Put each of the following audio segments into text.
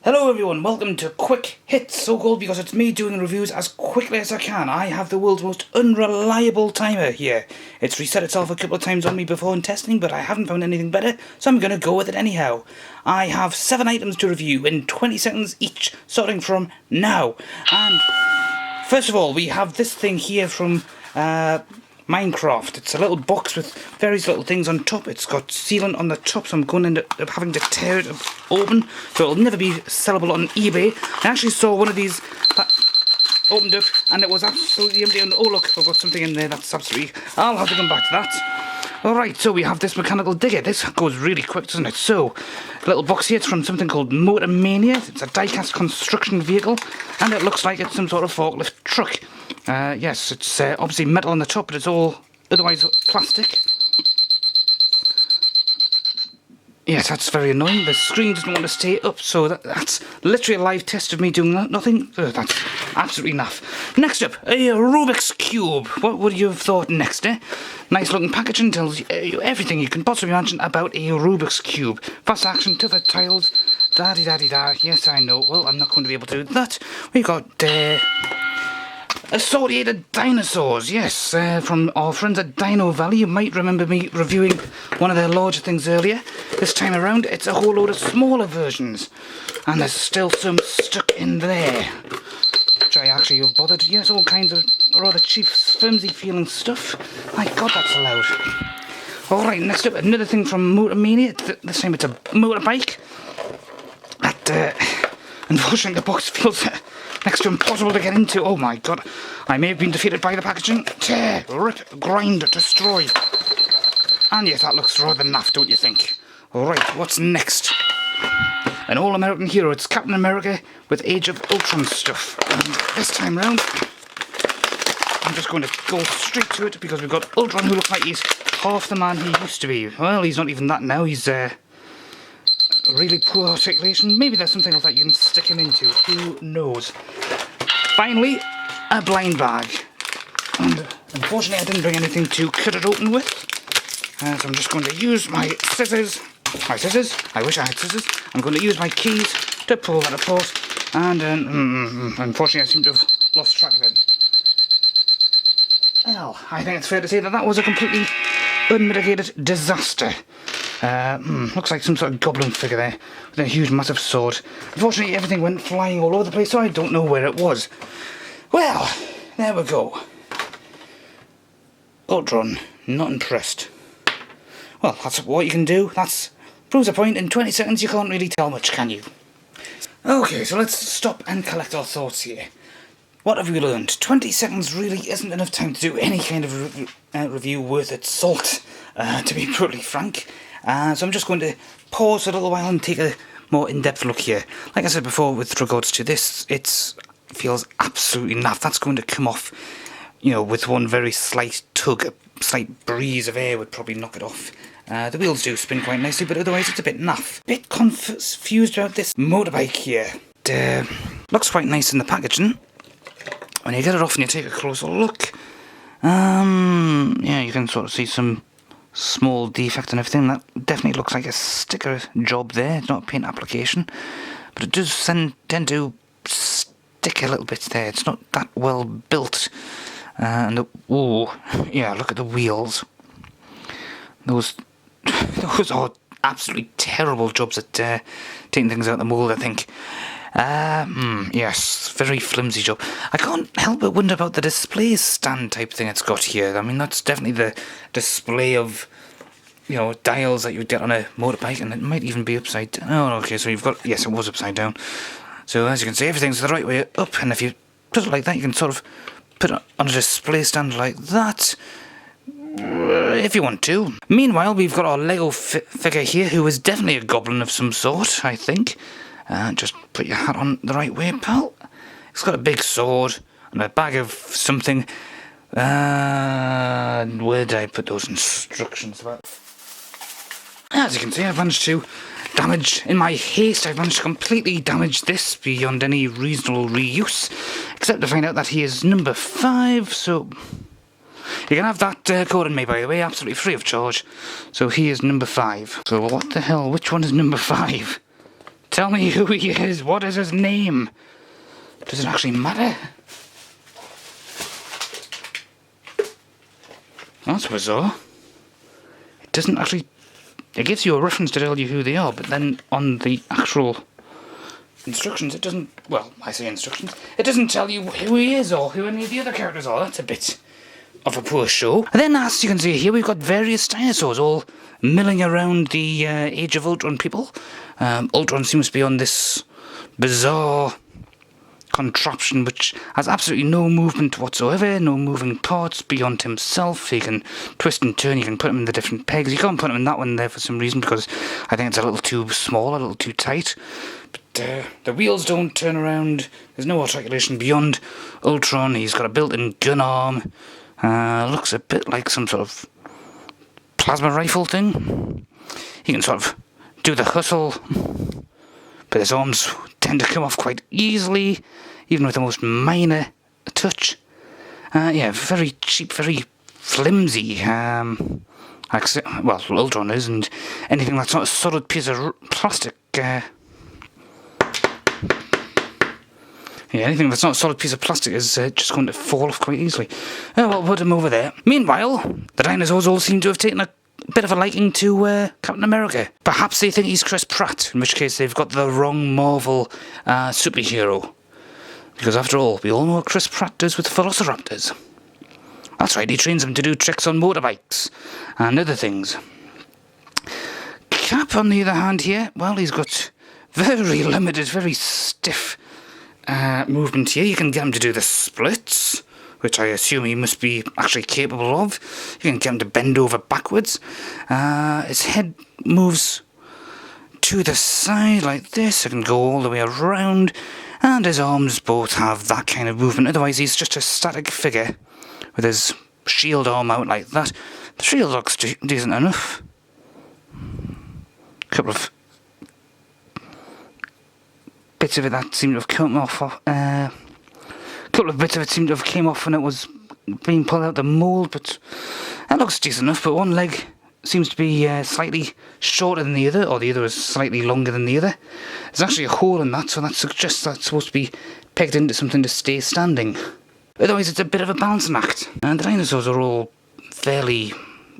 Hello everyone, welcome to Quick Hits, so called because it's me doing reviews as quickly as I can. I have the world's most unreliable timer here. It's reset itself a couple of times on me before in testing, but I haven't found anything better, so I'm going to go with it anyhow. I have 7 items to review in 20 seconds each, starting from now. And first of all, we have this thing here from Minecraft. It's a little box with various little things on top. It's got sealant on the top, so I'm going to end up having to tear it open, so it'll never be sellable on eBay. I actually saw one of these that opened up and it was absolutely empty, and oh look, I've got something in there that's absolutely... I'll have to come back to that. Alright, so we have this mechanical digger. This goes really quick, doesn't it? So, a little box here, it's from something called Motor Mania. It's a die-cast construction vehicle, and it looks like it's some sort of forklift truck. Yes, it's obviously metal on the top, but it's all otherwise plastic. Yes, that's very annoying. The screen doesn't want to stay up, so that's literally a live test of me doing nothing. That's absolutely naff. Next up, a Rubik's Cube. What would you have thought next, eh? Nice looking packaging, tells you everything you can possibly imagine about a Rubik's Cube. Fast action, tougher tiles, da-di-da-di-da. Yes, I know. Well, I'm not going to be able to do that. We got... Assorted dinosaurs, yes, from our friends at Dino Valley. You might remember me reviewing one of their larger things earlier. This time around, it's a whole load of smaller versions. And there's still some stuck in there, which I actually have bothered. Yes, all kinds of rather cheap, flimsy feeling stuff. My God, that's allowed. Alright, next up, another thing from Motor Mania. This time it's a motorbike. Unfortunately, the box feels... next to impossible to get into. Oh my God, I may have been defeated by the packaging. Tear, rip, grind, destroy. And yes, that looks rather naff, don't you think? Alright, what's next? An all-American hero. It's Captain America with Age of Ultron stuff. And this time round, I'm just going to go straight to it because we've got Ultron, who looks like he's half the man he used to be. Well, he's not even that now. He's really poor articulation. Maybe there's something else that you can stick him into. Who knows? Finally, a blind bag. And unfortunately, I didn't bring anything to cut it open with. So I'm just going to use my scissors. I wish I had scissors. I'm going to use my keys to pull that apart. And unfortunately, I seem to have lost track of it. Well, I think it's fair to say that was a completely unmitigated disaster. Looks like some sort of goblin figure there with a huge massive sword. Unfortunately, everything went flying all over the place, so I don't know where it was. Well, there we go. Ultron, not impressed. Well, that's what you can do. That's proves a point. In 20 seconds, you can't really tell much, can you? Okay, so let's stop and collect our thoughts here. What have we learned? 20 seconds really isn't enough time to do any kind of review worth its salt, to be brutally frank. So I'm just going to pause a little while and take a more in-depth look here. Like I said before, with regards to this, it feels absolutely naff. That's going to come off, you know, with one very slight tug. A slight breeze of air would probably knock it off. The wheels do spin quite nicely, but otherwise it's a bit naff. Bit confused about this motorbike here. It looks quite nice in the packaging. When you get it off and you take a closer look, yeah, you can sort of see some small defect and everything. That definitely looks like a sticker job there. It's not a paint application, but it does tend to stick a little bit there. It's not that well built. Oh yeah, look at the wheels. Those are absolutely terrible jobs at taking things out of the mould, I think. Yes, very flimsy job. I can't help but wonder about the display stand type thing it's got here. I mean, that's definitely the display of, you know, dials that you would get on a motorbike, and it might even be upside down. Oh, okay, so you've got, yes, it was upside down. So as you can see, everything's the right way up, and if you put it like that, you can sort of put it on a display stand like that, if you want to. Meanwhile, we've got our Lego figure here, who is definitely a goblin of some sort, I think. Just put your hat on the right way, pal. It's got a big sword and a bag of something. Where did I put those instructions? As you can see, I've managed to damage, in my haste, I've managed to completely damage this beyond any reasonable reuse, except to find out that he is number 5, so... You can have that code in me, by the way, absolutely free of charge. So he is number 5. So what the hell, which one is number 5? Tell me who he is. What is his name? Does it actually matter? That's bizarre. It doesn't actually... It gives you a reference to tell you who they are, but then on the actual instructions it doesn't... Well, I say instructions. It doesn't tell you who he is or who any of the other characters are. That's a bit of a poor show. And then, as you can see here, we've got various dinosaurs all milling around the Age of Ultron people. Ultron seems to be on this bizarre contraption which has absolutely no movement whatsoever, no moving parts beyond himself. He can twist and turn, you can put him in the different pegs. You can't put him in that one there for some reason because I think it's a little too small, a little too tight. But the wheels don't turn around, there's no articulation beyond Ultron. He's got a built-in gun arm, looks a bit like some sort of plasma rifle thing. He can sort of do the hustle, but his arms tend to come off quite easily, even with the most minor touch. Yeah, very cheap, very flimsy. Well, Ultron is, and anything that's not a solid piece of plastic. Yeah, anything that's not a solid piece of plastic is just going to fall off quite easily. We'll put him over there. Meanwhile, the dinosaurs all seem to have taken a bit of a liking to Captain America. Perhaps they think he's Chris Pratt, in which case they've got the wrong Marvel superhero. Because after all, we all know what Chris Pratt does with velociraptors. That's right, he trains them to do tricks on motorbikes and other things. Cap, on the other hand here, well, he's got very limited, very stiff movement here. You can get him to do the splits, which I assume he must be actually capable of. You can get him to bend over backwards. His head moves to the side like this. It can go all the way around. And his arms both have that kind of movement. Otherwise, he's just a static figure with his shield arm out like that. The shield looks decent enough. A couple of bits of it that seem to have come off. A couple of bits of it seem to have came off when it was being pulled out the mould, but that looks decent enough. But one leg seems to be slightly shorter than the other, or the other is slightly longer than the other. There's actually a hole in that, so that suggests that's supposed to be pegged into something to stay standing. Otherwise, it's a bit of a balancing act. And the dinosaurs are all fairly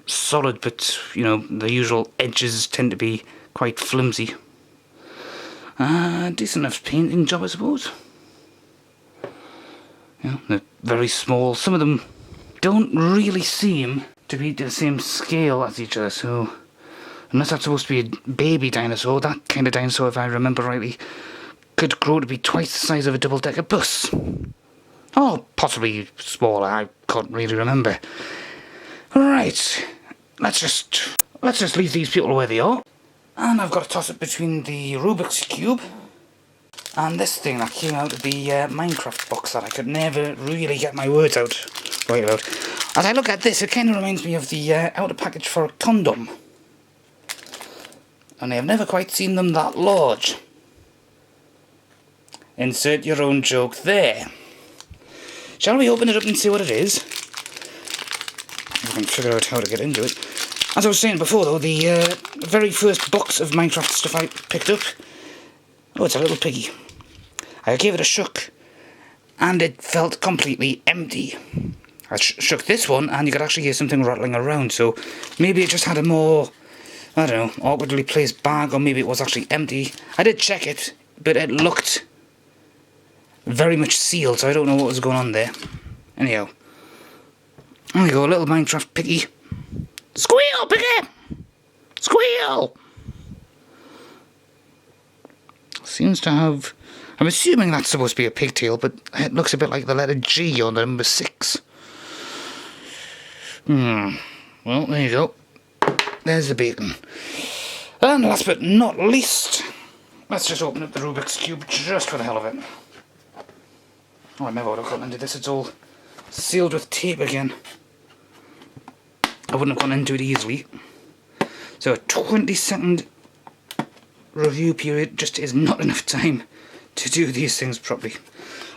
solid, but, you know, the usual edges tend to be quite flimsy. Decent enough painting job, I suppose. You know, they're very small. Some of them don't really seem to be the same scale as each other, so unless that's supposed to be a baby dinosaur, that kind of dinosaur, if I remember rightly, could grow to be twice the size of a double-decker bus. Or possibly smaller, I can't really remember. Right, let's just leave these people where they are. And I've got to toss it between the Rubik's Cube and this thing that came out of the Minecraft box that I could never really get my words out right about. As I look at this, it kind of reminds me of the outer package for a condom. And I've never quite seen them that large. Insert your own joke there. Shall we open it up and see what it is? I can figure out how to get into it. As I was saying before though, the very first box of Minecraft stuff I picked up... Oh, it's a little piggy. I gave it a shook, and it felt completely empty. I shook this one, and you could actually hear something rattling around, so maybe it just had a more, I don't know, awkwardly placed bag, or maybe it was actually empty. I did check it, but it looked very much sealed, so I don't know what was going on there. Anyhow, there we go, a little Minecraft piggy. Squeal, piggy! Squeal! Seems to have... I'm assuming that's supposed to be a pigtail, but it looks a bit like the letter G on the number 6. Well, there you go. There's the bacon. And last but not least, let's just open up the Rubik's Cube just for the hell of it. Oh, I never would have gotten into this. It's all sealed with tape again. I wouldn't have gone into it easily. So a 20-second review period just is not enough time to do these things properly.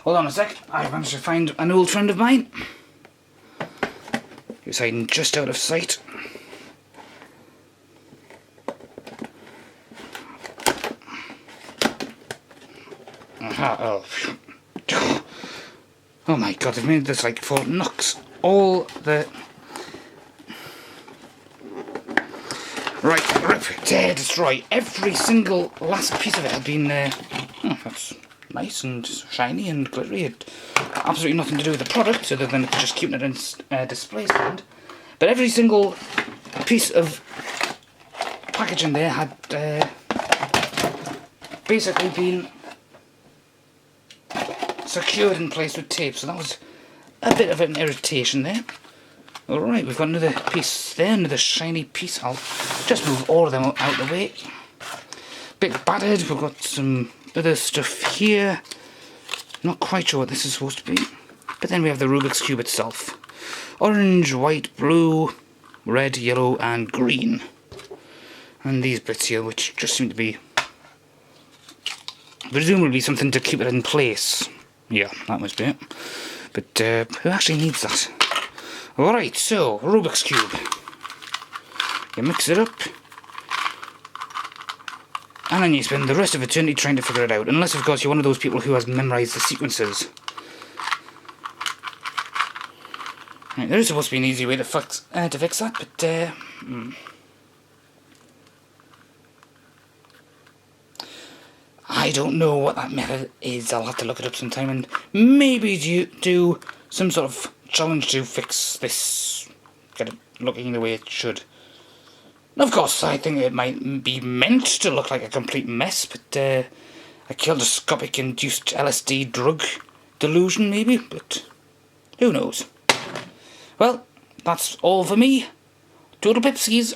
Hold on a sec. I managed to find an old friend of mine. He was hiding just out of sight. Oh my god, they've made this like Fort Knox. All the... Right, rip, tear, destroy. Every single last piece of it had been... that's nice and shiny and glittery. It absolutely nothing to do with the product other than just keeping it in display stand. But every single piece of packaging there had basically been secured in place with tape, so that was a bit of an irritation there. Alright, we've got another piece there, another shiny piece. I'll just move all of them out of the way. Bit battered, we've got some other stuff here. Not quite sure what this is supposed to be. But then we have the Rubik's Cube itself. Orange, white, blue, red, yellow and green. And these bits here, which just seem to be presumably something to keep it in place. Yeah, that must be it. But who actually needs that? Alright, so, Rubik's Cube. You mix it up. And then you spend the rest of eternity trying to figure it out. Unless, of course, you're one of those people who has memorised the sequences. Right, there is supposed to be an easy way to fix that, but... I don't know what that method is. I'll have to look it up sometime and maybe do some sort of challenge to fix this, get it looking the way it should. Of course, I think it might be meant to look like a complete mess, but a kaleidoscopic induced LSD drug delusion maybe, but who knows. Well, that's all for me. Toodle pipsies.